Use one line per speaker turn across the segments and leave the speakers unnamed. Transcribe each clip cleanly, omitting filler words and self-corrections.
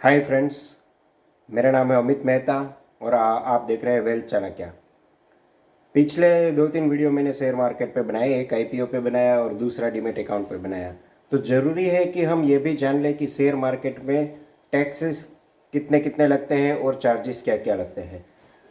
Hi friends, मेरा नाम है अमित मेहता और आप देख रहे हैं वेल्थ चाणक्य। पिछले 2-3 वीडियो मैंने शेयर मार्केट पे बनाए, एक आईपीओ पे बनाया और दूसरा डीमेट अकाउंट पे बनाया। तो ज़रूरी है कि हम ये भी जान लें कि शेयर मार्केट में टैक्सेस कितने कितने लगते हैं और चार्जेस क्या क्या लगते हैं।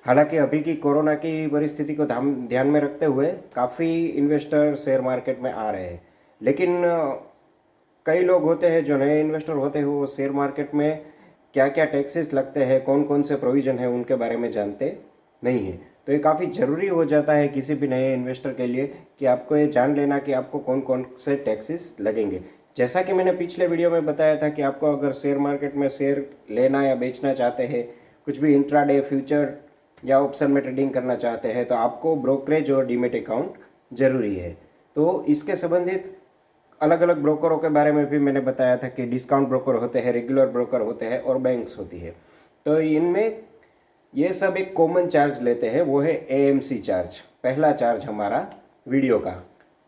हालांकि अभी की कोरोना की परिस्थिति को ध्यान में रखते हुए काफ़ी इन्वेस्टर शेयर मार्केट में आ रहे हैं, लेकिन कई लोग होते हैं जो नए इन्वेस्टर होते हैं, वो शेयर मार्केट में क्या क्या टैक्सेस लगते हैं, कौन कौन से प्रोविज़न है, उनके बारे में जानते नहीं हैं। तो ये काफ़ी ज़रूरी हो जाता है किसी भी नए इन्वेस्टर के लिए कि आपको ये जान लेना कि आपको कौन कौन से टैक्सेस लगेंगे। जैसा कि मैंने पिछले वीडियो में बताया था कि आपको अगर शेयर मार्केट में शेयर लेना या बेचना चाहते हैं, कुछ भी इंट्राडे फ्यूचर या ऑप्शन में ट्रेडिंग करना चाहते हैं, तो आपको ब्रोकरेज और डीमेट अकाउंट ज़रूरी है। तो इसके संबंधित अलग अलग ब्रोकरों के बारे में भी मैंने बताया था कि डिस्काउंट ब्रोकर होते हैं, रेगुलर ब्रोकर होते हैं और बैंक्स होती है। तो इनमें ये सब एक कॉमन चार्ज लेते हैं, वो है एएमसी चार्ज। पहला चार्ज हमारा वीडियो का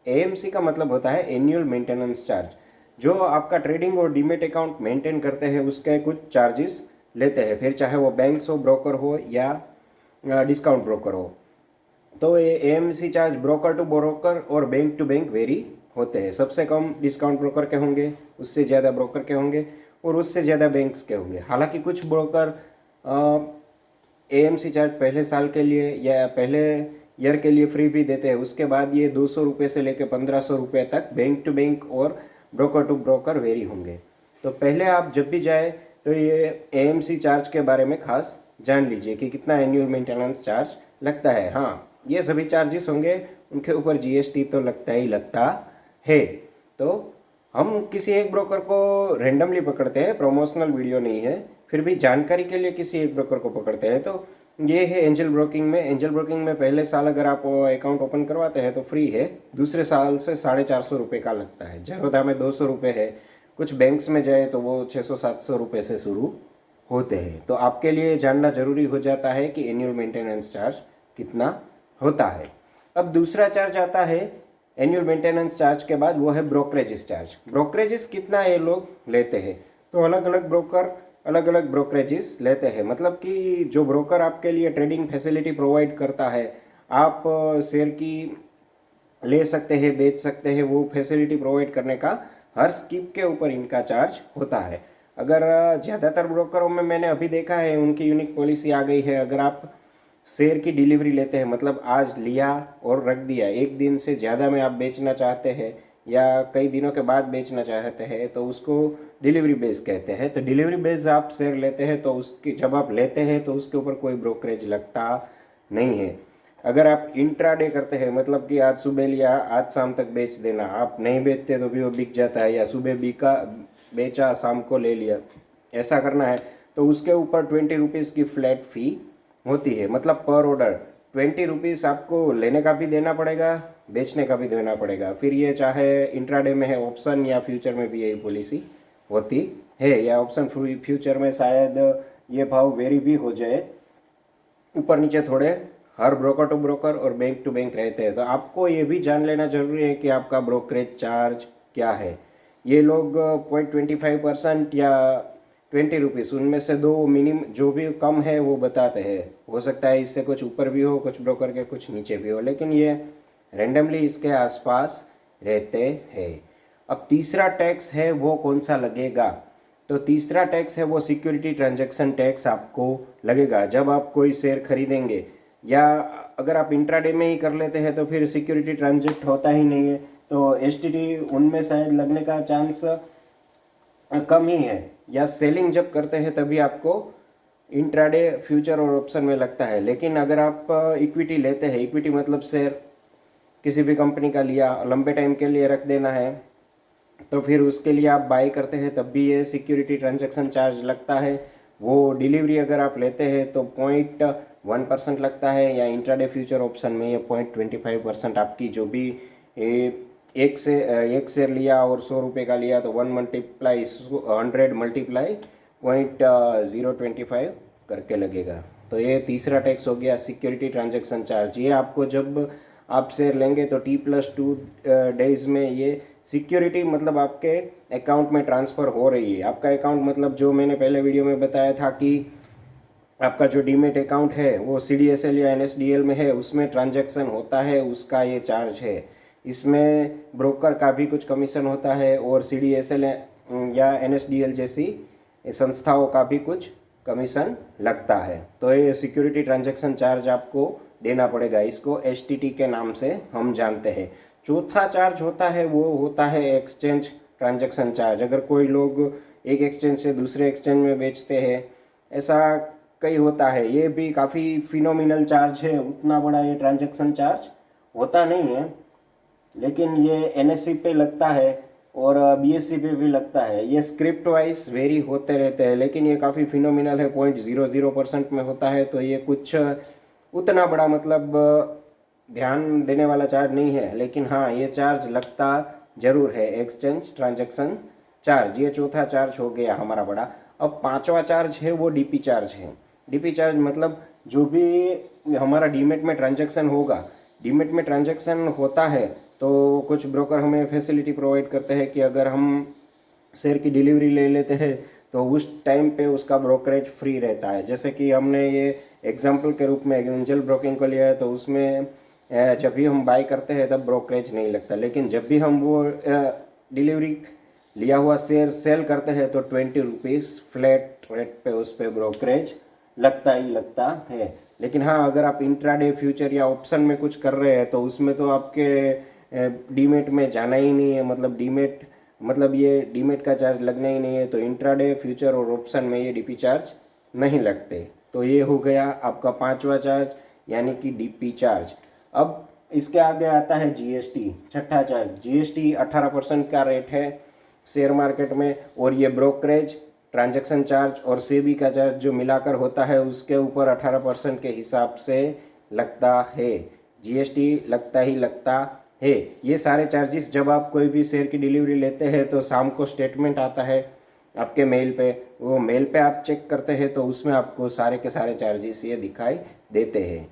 एएमसी का मतलब होता है एनुअल मेंटेनेंस चार्ज। जो आपका ट्रेडिंग और डीमेट अकाउंट मेंटेन करते हैं उसके कुछ चार्जेस लेते हैं, फिर चाहे वो बैंक्स हो, ब्रोकर हो या डिस्काउंट ब्रोकर हो। तो ये AMC charge broker to broker और बैंक टू बैंक वेरी होते हैं। सबसे कम डिस्काउंट ब्रोकर के होंगे, उससे ज़्यादा ब्रोकर के होंगे और उससे ज़्यादा बैंक्स के होंगे। हालांकि कुछ ब्रोकर एएमसी चार्ज पहले साल के लिए या पहले ईयर के लिए फ्री भी देते हैं, उसके बाद ये 200 रुपये से लेकर 1500 रुपये तक बैंक टू बैंक और ब्रोकर टू ब्रोकर वेरी होंगे। तो पहले आप जब भी जाए तो ये एएमसी चार्ज के बारे में खास जान लीजिए कि कितना एनुअल मेंटेनेंस चार्ज लगता है। हाँ, ये सभी चार्जेस होंगे, उनके ऊपर जीएसटी तो लगता ही लगता है। तो हम किसी एक ब्रोकर को रेंडमली पकड़ते हैं, प्रमोशनल वीडियो नहीं है, फिर भी जानकारी के लिए किसी एक ब्रोकर को पकड़ते हैं। तो ये है एंजल ब्रोकिंग में। एंजल ब्रोकिंग में पहले साल अगर आप अकाउंट ओपन करवाते हैं तो फ्री है, दूसरे साल से 450 रुपये का लगता है। झरोदा में 200 रुपये है, कुछ बैंक्स में जाए तो वो 600-700 रुपये से शुरू होते हैं। तो आपके लिए जानना जरूरी हो जाता है कि एनुअल मेंटेनेंस चार्ज कितना होता है। अब दूसरा चार्ज आता है एनुअल मेंटेनेंस चार्ज के बाद, वो है ब्रोकरेजेस चार्ज। ब्रोकरेजेस कितना ये लोग लेते हैं, तो अलग अलग ब्रोकर अलग अलग ब्रोकरेजेस लेते हैं। मतलब कि जो ब्रोकर आपके लिए ट्रेडिंग फैसिलिटी प्रोवाइड करता है, आप शेयर की ले सकते हैं, बेच सकते हैं, वो फैसिलिटी प्रोवाइड करने का हर स्कीप के ऊपर इनका चार्ज होता है। अगर ज़्यादातर ब्रोकरों में मैंने अभी देखा है उनकी यूनिक पॉलिसी आ गई है, अगर आप शेयर की डिलीवरी लेते हैं, मतलब आज लिया और रख दिया, एक दिन से ज़्यादा में आप बेचना चाहते हैं या कई दिनों के बाद बेचना चाहते हैं, तो उसको डिलीवरी बेस कहते हैं। तो डिलीवरी बेस आप शेयर लेते हैं तो उसकी जब आप लेते हैं तो उसके ऊपर कोई ब्रोकरेज लगता नहीं है। अगर आप इंट्राडे करते हैं, मतलब कि आज सुबह लिया आज शाम तक बेच देना, आप नहीं बेचते तो भी वो बिक जाता है, या सुबह बिका बेचा शाम को ले लिया, ऐसा करना है, तो उसके ऊपर 20 रुपीज़ की फ्लैट फ़ी होती है। मतलब पर ऑर्डर 20 रुपीज़ आपको लेने का भी देना पड़ेगा, बेचने का भी देना पड़ेगा। फिर ये चाहे इंट्राडे में है ऑप्शन या फ्यूचर में भी यही पॉलिसी होती है, या ऑप्शन फ्यूचर में शायद ये भाव वेरी भी हो जाए, ऊपर नीचे थोड़े, हर ब्रोकर टू ब्रोकर और बैंक टू बैंक रहते हैं। तो आपको ये भी जान लेना जरूरी है कि आपका ब्रोकरेज चार्ज क्या है। ये लोग 0.25% या 20 रुपीज़, उनमें से दो मिनिमम जो भी कम है वो बताते हैं। हो सकता है इससे कुछ ऊपर भी हो, कुछ ब्रोकर के कुछ नीचे भी हो, लेकिन ये रेंडमली इसके आसपास रहते हैं। अब तीसरा टैक्स है वो कौन सा लगेगा, तो तीसरा टैक्स है वो सिक्योरिटी ट्रांजैक्शन टैक्स आपको लगेगा जब आप कोई शेयर खरीदेंगे, या अगर आप इंट्राडे में ही कर लेते हैं तो फिर सिक्योरिटी ट्रांजैक्ट होता ही नहीं है, तो एसटीटी उनमें शायद लगने का चांस कम ही है। या सेलिंग जब करते हैं तभी आपको इंट्राडे फ्यूचर और ऑप्शन में लगता है। लेकिन अगर आप इक्विटी लेते हैं, इक्विटी मतलब शेयर किसी भी कंपनी का लिया, लंबे टाइम के लिए रख देना है, तो फिर उसके लिए आप बाई करते हैं तब भी ये सिक्योरिटी ट्रांजैक्शन चार्ज लगता है। वो डिलीवरी अगर आप लेते हैं तो 0.1% लगता है, या इंट्राडे फ्यूचर ऑप्शन में ये 0.25% आपकी जो भी एक शेयर लिया और 100 रुपये का लिया तो 1 मल्टीप्लाई 100 मल्टीप्लाई 0.025 करके लगेगा। तो ये तीसरा टैक्स हो गया सिक्योरिटी ट्रांजैक्शन चार्ज। ये आपको जब आप शेयर लेंगे तो T+2 डेज में ये सिक्योरिटी मतलब आपके अकाउंट में ट्रांसफ़र हो रही है। आपका अकाउंट मतलब जो मैंने पहले वीडियो में बताया था कि आपका जो डीमेट अकाउंट है वो CDSL या NSDL में है, उसमें ट्रांजैक्शन होता है, उसका ये चार्ज है। इसमें ब्रोकर का भी कुछ कमीशन होता है और CDSL या NSDL जैसी संस्थाओं का भी कुछ कमीशन लगता है। तो ये सिक्योरिटी ट्रांजैक्शन चार्ज आपको देना पड़ेगा, इसको STT के नाम से हम जानते हैं। चौथा चार्ज होता है वो होता है एक्सचेंज ट्रांजैक्शन चार्ज। अगर कोई लोग एक एक्सचेंज से दूसरे एक्सचेंज में बेचते हैं, ऐसा कई होता है, ये भी काफ़ी फिनोमिनल चार्ज है। उतना बड़ा ये ट्रांजैक्शन चार्ज होता नहीं है, लेकिन ये NSE पे लगता है और BSE पे भी लगता है। ये स्क्रिप्ट वाइज वेरी होते रहते हैं, लेकिन ये काफ़ी फिनोमिनल है, 0.00% में होता है। तो ये कुछ उतना बड़ा मतलब ध्यान देने वाला चार्ज नहीं है, लेकिन हाँ ये चार्ज लगता जरूर है, एक्सचेंज ट्रांजैक्शन चार्ज। ये चौथा चार्ज हो गया हमारा बड़ा। अब पांचवा चार्ज है वो DP चार्ज है। DP चार्ज मतलब जो भी हमारा डीमेट में ट्रांजैक्शन होगा, डीमेट में ट्रांजैक्शन होता है तो कुछ ब्रोकर हमें फैसिलिटी प्रोवाइड करते हैं कि अगर हम शेयर की डिलीवरी ले लेते हैं तो उस टाइम पे उसका ब्रोकरेज फ्री रहता है। जैसे कि हमने ये एग्जांपल के रूप में एंजल ब्रोकिंग को लिया है, तो उसमें जब भी हम बाय करते हैं तब ब्रोकरेज नहीं लगता, लेकिन जब भी हम वो डिलीवरी लिया हुआ शेयर सेल करते हैं तो 20 रुपीज़ फ्लैट रेट पे उस पर ब्रोकरेज लगता ही लगता है। लेकिन हाँ अगर आप इंट्राडे फ्यूचर या ऑप्शन में कुछ कर रहे हैं तो उसमें तो आपके डीमेट में जाना ही नहीं है, मतलब डीमेट मतलब ये डीमेट का चार्ज लगना ही नहीं है। तो इंट्राडे फ्यूचर और ऑप्शन में ये DP चार्ज नहीं लगते। तो ये हो गया आपका पांचवा चार्ज, यानी कि DP चार्ज। अब इसके आगे आता है GST, छठा चार्ज। GST 18% का रेट है शेयर मार्केट में, और ये ब्रोकरेज ट्रांजैक्शन चार्ज और सेबी का चार्ज जो मिलाकर होता है उसके ऊपर 18% के हिसाब से लगता है। GST लगता ही लगता है। ये सारे चार्जेस जब आप कोई भी शेयर की डिलीवरी लेते हैं तो शाम को स्टेटमेंट आता है आपके मेल पे, वो मेल पे आप चेक करते हैं तो उसमें आपको सारे के सारे चार्जेस ये दिखाई देते हैं।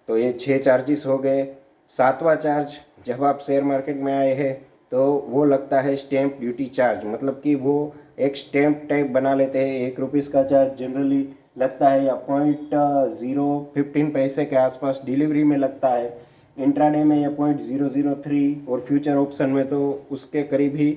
तो ये 6 चार्जेस हो गए। सातवां चार्ज, जब आप शेयर मार्केट में आए हैं तो वो लगता है स्टैम्प ड्यूटी चार्ज, मतलब कि वो एक स्टैम्प टाइप बना लेते हैं। 1 रुपीज़ का चार्ज जनरली लगता है या 0.015 पैसे के आसपास डिलीवरी में लगता है। इंट्राडे में ये 0.003 और फ्यूचर ऑप्शन में तो उसके करीब ही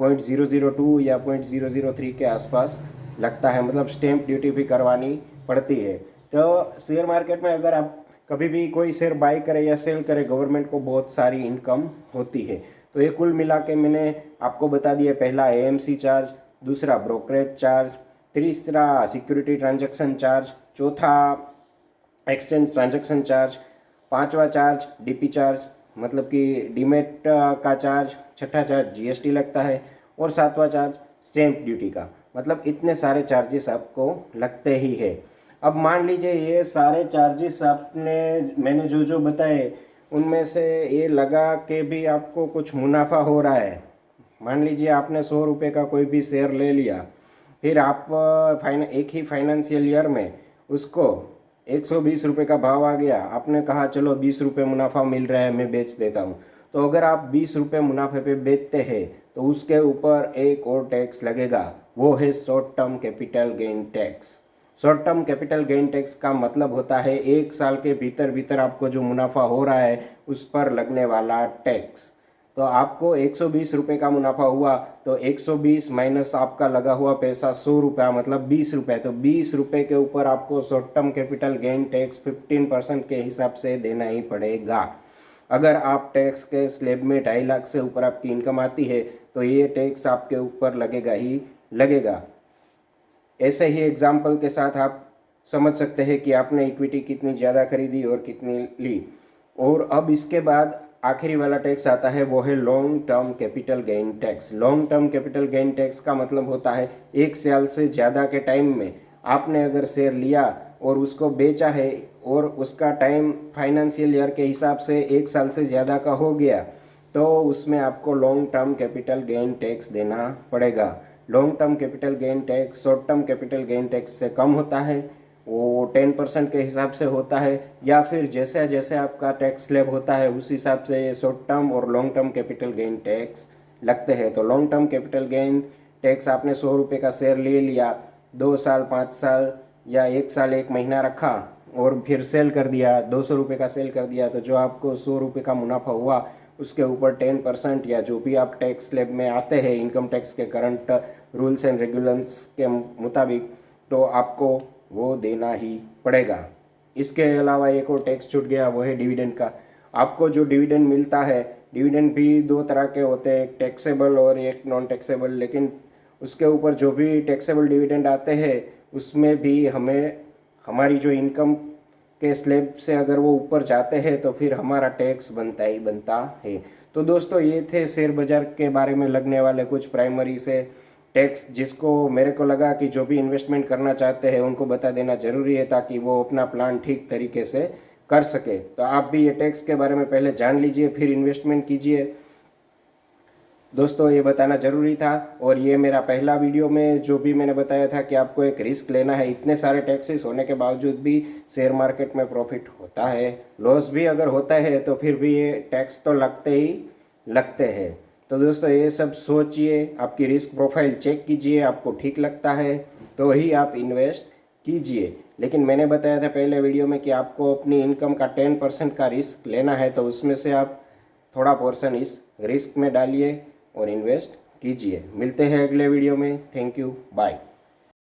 0.002 या 0.003 के आसपास लगता है, मतलब स्टैम्प ड्यूटी भी करवानी पड़ती है। तो शेयर मार्केट में अगर आप कभी भी कोई शेयर बाई करे या सेल करे, गवर्नमेंट को बहुत सारी इनकम होती है। तो ये कुल मिला के मैंने आपको बता दिया, पहला AMC चार्ज, दूसरा ब्रोकरेज चार्ज, तीसरा सिक्योरिटी ट्रांजैक्शन चार्ज, चौथा एक्सचेंज ट्रांजैक्शन चार्ज, पांचवा चार्ज DP चार्ज मतलब कि डीमेट का चार्ज, छठा चार्ज GST लगता है, और सातवां चार्ज स्टैम्प ड्यूटी का। मतलब इतने सारे चार्जेस आपको लगते ही है। अब मान लीजिए ये सारे चार्जेस आपने मैंने जो जो बताए उनमें से ये लगा के भी आपको कुछ मुनाफा हो रहा है। मान लीजिए आपने 100 रुपये का कोई भी शेयर ले लिया, फिर आप एक ही फाइनेंशियल ईयर में उसको 120 रुपये का भाव आ गया, आपने कहा चलो 20 रुपये मुनाफा मिल रहा है मैं बेच देता हूँ। तो अगर आप 20 रुपये मुनाफे पे बेचते हैं तो उसके ऊपर एक और टैक्स लगेगा, वो है short term capital gain tax. Short term capital gain tax का मतलब होता है 1 साल के भीतर भीतर आपको जो मुनाफा हो रहा है उस पर लगने वाला टैक्स। तो आपको 120 रुपये का मुनाफा हुआ तो 120 माइनस आपका लगा हुआ पैसा 100 रुपया, मतलब 20 रुपये। तो 20 रुपये के ऊपर आपको short term capital gain tax 15% के हिसाब से देना ही पड़ेगा। अगर आप टैक्स के स्लैब में 2.5 लाख से ऊपर आपकी इनकम आती है तो ये टैक्स आपके ऊपर लगेगा ही लगेगा। ऐसे ही एग्जाम्पल के साथ आप समझ सकते हैं कि आपने इक्विटी कितनी ज़्यादा खरीदी और कितनी ली। और अब इसके बाद आखिरी वाला टैक्स आता है, वो है long term capital gain tax. Long term capital gain tax का मतलब होता है 1 साल से ज़्यादा के टाइम में आपने अगर शेयर लिया और उसको बेचा है और उसका टाइम फाइनेंशियल ईयर के हिसाब से 1 साल से ज़्यादा का हो गया तो उसमें आपको long term capital gain tax देना पड़ेगा। Long term capital gain tax short term capital gain tax से कम होता है वो 10% के हिसाब से होता है, या फिर जैसे जैसे आपका टैक्स स्लैब होता है उस हिसाब से ये शॉर्ट टर्म और long term capital gain tax लगते हैं। तो long term capital gain tax आपने 100 रुपये का शेयर ले लिया, 2 साल 5 साल या 1 साल 1 महीना रखा और फिर सेल कर दिया, 200 रुपये का सेल कर दिया, तो जो आपको 100 रुपये का मुनाफा हुआ उसके ऊपर 10% या जो भी आप टैक्स स्लैब में आते हैं इनकम टैक्स के करंट रूल्स एंड रेगुलेशंस के मुताबिक, तो आपको वो देना ही पड़ेगा। इसके अलावा एक और टैक्स छूट गया, वो है डिविडेंड का। आपको जो डिविडेंड मिलता है, डिविडेंड भी 2 तरह के होते हैं, एक टैक्सेबल और एक नॉन टैक्सेबल, लेकिन उसके ऊपर जो भी टैक्सेबल डिविडेंड आते हैं उसमें भी हमें हमारी जो इनकम के स्लैब से अगर वो ऊपर जाते हैं तो फिर हमारा टैक्स बनता ही बनता है। तो दोस्तों ये थे शेयर बाज़ार के बारे में लगने वाले कुछ प्राइमरी से टैक्स, जिसको मेरे को लगा कि जो भी इन्वेस्टमेंट करना चाहते हैं उनको बता देना ज़रूरी है ताकि वो अपना प्लान ठीक तरीके से कर सके। तो आप भी ये टैक्स के बारे में पहले जान लीजिए फिर इन्वेस्टमेंट कीजिए। दोस्तों ये बताना ज़रूरी था। और ये मेरा पहला वीडियो में जो भी मैंने बताया था कि आपको एक रिस्क लेना है। इतने सारे टैक्सेस होने के बावजूद भी शेयर मार्केट में प्रॉफिट होता है, लॉस भी अगर होता है तो फिर भी ये टैक्स तो लगते ही लगते हैं। तो दोस्तों ये सब सोचिए, आपकी रिस्क प्रोफाइल चेक कीजिए, आपको ठीक लगता है तो ही आप इन्वेस्ट कीजिए। लेकिन मैंने बताया था पहले वीडियो में कि आपको अपनी इनकम का 10% का रिस्क लेना है, तो उसमें से आप थोड़ा पोर्शन इस रिस्क में डालिए और इन्वेस्ट कीजिए। मिलते हैं अगले वीडियो में। Thank you, bye.